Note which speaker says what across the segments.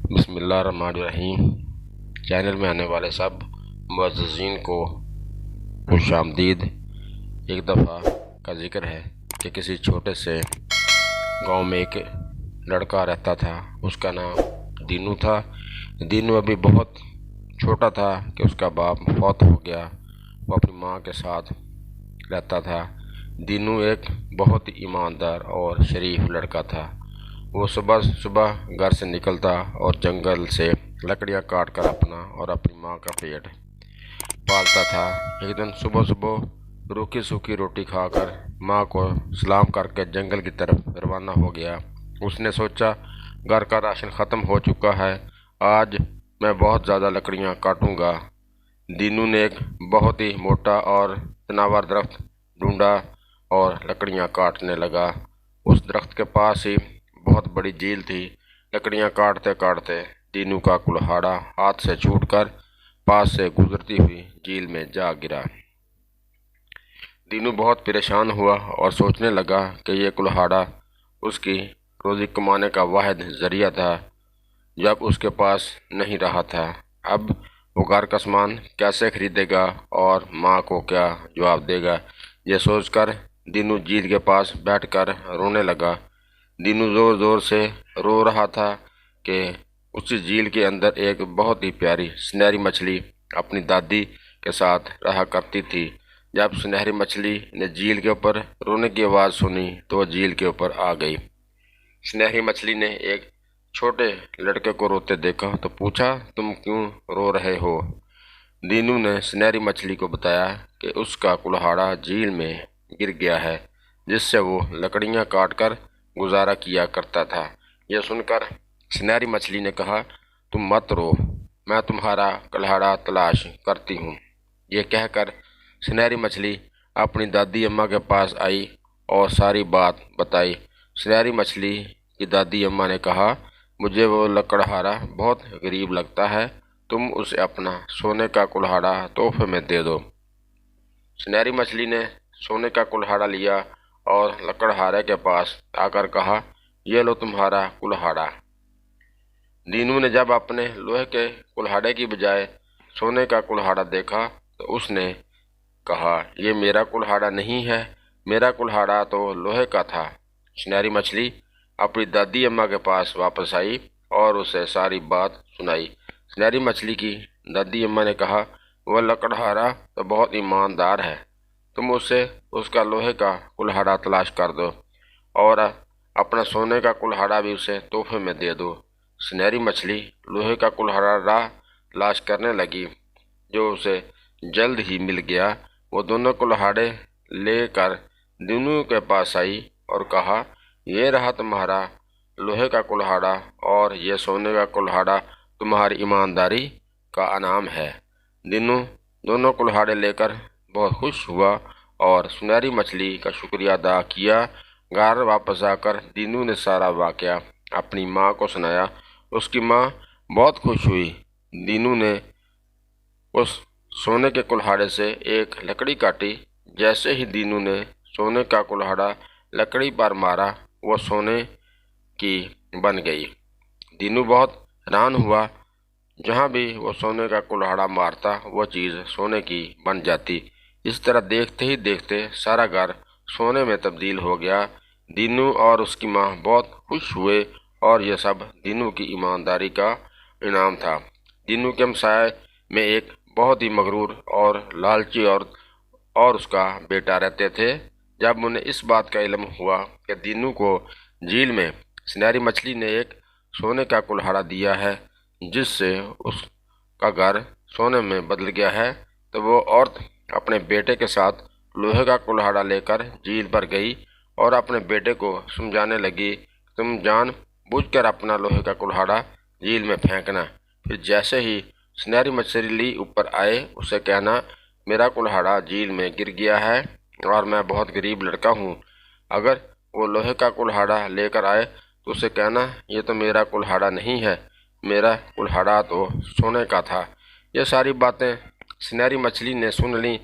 Speaker 1: बिस्मिल्लाहिर्रहमानिर्रहीम। चैनल में आने वाले सब मुअज़्ज़िज़ीन को खुशामदीद। एक दफ़ा का ज़िक्र है कि किसी छोटे से गांव में एक लड़का रहता था। उसका नाम दीनू था। दीनू अभी बहुत छोटा था कि उसका बाप फौत हो गया। वो अपनी माँ के साथ रहता था। दीनू एक बहुत ही ईमानदार और शरीफ लड़का था। वो सुबह सुबह घर से निकलता और जंगल से लकड़ियाँ काट कर अपना और अपनी माँ का पेट पालता था। एक दिन सुबह सुबह रूखी सूखी रोटी खाकर माँ को सलाम करके जंगल की तरफ रवाना हो गया। उसने सोचा, घर का राशन ख़त्म हो चुका है, आज मैं बहुत ज़्यादा लकड़ियाँ काटूँगा। दीनू ने एक बहुत ही मोटा और तनावर दरख्त ढूंढा और लकड़ियाँ काटने लगा। उस दरख्त के पास ही बहुत बड़ी झील थी। लकड़ियाँ काटते काटते दीनू का कुल्हाड़ा हाथ से छूटकर पास से गुजरती हुई झील में जा गिरा। दीनू बहुत परेशान हुआ और सोचने लगा कि यह कुल्हाड़ा उसकी रोज़ी कमाने का वाहिद ज़रिया था, जब उसके पास नहीं रहा था। अब वो घर का सामान कैसे खरीदेगा और माँ को क्या जवाब देगा। यह सोचकर दीनू झील के पास बैठकर रोने लगा। दीनू ज़ोर ज़ोर से रो रहा था कि उसी झील के अंदर एक बहुत ही प्यारी सुनहरी मछली अपनी दादी के साथ रहा करती थी। जब सुनहरी मछली ने झील के ऊपर रोने की आवाज़ सुनी तो वह झील के ऊपर आ गई। सुनहरी मछली ने एक छोटे लड़के को रोते देखा तो पूछा, तुम क्यों रो रहे हो। दीनू ने सुनहरी मछली को बताया कि उसका कुल्हाड़ा झील में गिर गया है, जिससे वो लकड़ियाँ काटकर गुजारा किया करता था। यह सुनकर सुनहरी मछली ने कहा, तुम मत रो, मैं तुम्हारा कुल्हाड़ा तलाश करती हूँ। यह कहकर सुनहरी मछली अपनी दादी अम्मा के पास आई और सारी बात बताई। सुनहरी मछली की दादी अम्मा ने कहा, मुझे वो लकड़हारा बहुत गरीब लगता है, तुम उसे अपना सोने का कुल्हाड़ा तोहफे में दे दो। सुनहरी मछली ने सोने का कुल्हाड़ा लिया और लकड़हारे के पास आकर कहा, ये लो तुम्हारा कुल्हाड़ा। दीनू ने जब अपने लोहे के कुल्हाड़े की बजाय सोने का कुल्हाड़ा देखा तो उसने कहा, ये मेरा कुल्हाड़ा नहीं है, मेरा कुल्हाड़ा तो लोहे का था। सुनहरी मछली अपनी दादी अम्मा के पास वापस आई और उसे सारी बात सुनाई। सुनहरी मछली की दादी अम्मा ने कहा, वह लकड़हारा तो बहुत ईमानदार है, तुम उसे उसका लोहे का कुल्हाड़ा तलाश कर दो और अपना सोने का कुल्हाड़ा भी उसे तोहफे में दे दो। सुनहरी मछली लोहे का कुल्हाड़ा तलाश करने लगी, जो उसे जल्द ही मिल गया। वो दोनों कुल्हाड़े लेकर दीनू के पास आई और कहा, ये रहा तुम्हारा लोहे का कुल्हाड़ा और ये सोने का कुल्हाड़ा तुम्हारी ईमानदारी का इनाम है। दीनू दोनों कुल्हाड़े लेकर बहुत खुश हुआ और सुनहरी मछली का शुक्रिया अदा किया। घर वापस आकर दीनू ने सारा वाक़या अपनी माँ को सुनाया। उसकी माँ बहुत खुश हुई। दीनू ने उस सोने के कुल्हाड़े से एक लकड़ी काटी। जैसे ही दीनू ने सोने का कुल्हाड़ा लकड़ी पर मारा, वो सोने की बन गई। दीनू बहुत हैरान हुआ, जहाँ भी वो सोने का कुल्हाड़ा मारता वो चीज़ सोने की बन जाती। इस तरह देखते ही देखते सारा घर सोने में तब्दील हो गया। दीनू और उसकी माँ बहुत खुश हुए और यह सब दीनू की ईमानदारी का इनाम था। दीनू के हमसाए में एक बहुत ही मगरूर और लालची औरत और उसका बेटा रहते थे। जब उन्हें इस बात का इल्म हुआ कि दीनू को झील में सुनहरी मछली ने एक सोने का कुल्हाड़ा दिया है, जिससे उसका घर सोने में बदल गया है, तो वो औरत अपने बेटे के साथ लोहे का कुल्हाड़ा लेकर झील पर गई और अपने बेटे को समझाने लगी, तुम जान बूझकर अपना लोहे का कुल्हाड़ा झील में फेंकना, फिर जैसे ही सुनहरी मछली ऊपर आए उसे कहना, मेरा कुल्हाड़ा झील में गिर गया है और मैं बहुत गरीब लड़का हूँ। अगर वो लोहे का कुल्हाड़ा लेकर आए तो उसे कहना, ये तो मेरा कुल्हाड़ा नहीं है, मेरा कुल्हाड़ा तो सोने का था। ये सारी बातें सुनहरी मछली ने सुन ली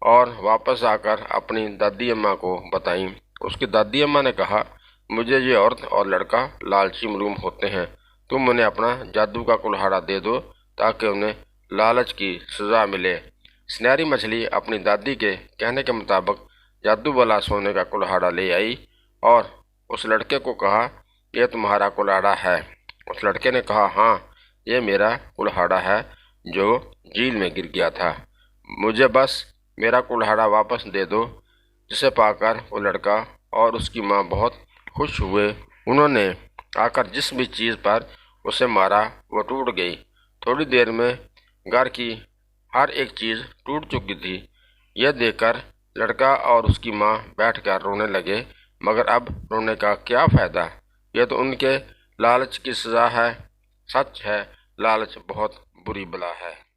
Speaker 1: और वापस आकर अपनी दादी अम्मा को बताई। उसकी दादी अम्मा ने कहा, मुझे ये औरत और लड़का लालची मालूम होते हैं, तुम उन्हें अपना जादू का कुल्हाड़ा दे दो ताकि उन्हें लालच की सजा मिले। सुनहरी मछली अपनी दादी के कहने के मुताबिक जादू वाला सोने का कुल्हाड़ा ले आई और उस लड़के को कहा, यह तुम्हारा कुल्हाड़ा है। उस लड़के ने कहा, हाँ, ये मेरा कुल्हाड़ा है जो झील में गिर गया था। मुझे बस मेरा कुल्हाड़ा वापस दे दो। जिसे पाकर वो लड़का और उसकी माँ बहुत खुश हुए। उन्होंने आकर जिस भी चीज़ पर उसे मारा वो टूट गई। थोड़ी देर में घर की हर एक चीज़ टूट चुकी थी। यह देखकर लड़का और उसकी माँ बैठकर रोने लगे, मगर अब रोने का क्या फ़ायदा, यह तो उनके लालच की सज़ा है। सच है, लालच बहुत बुरी बला है।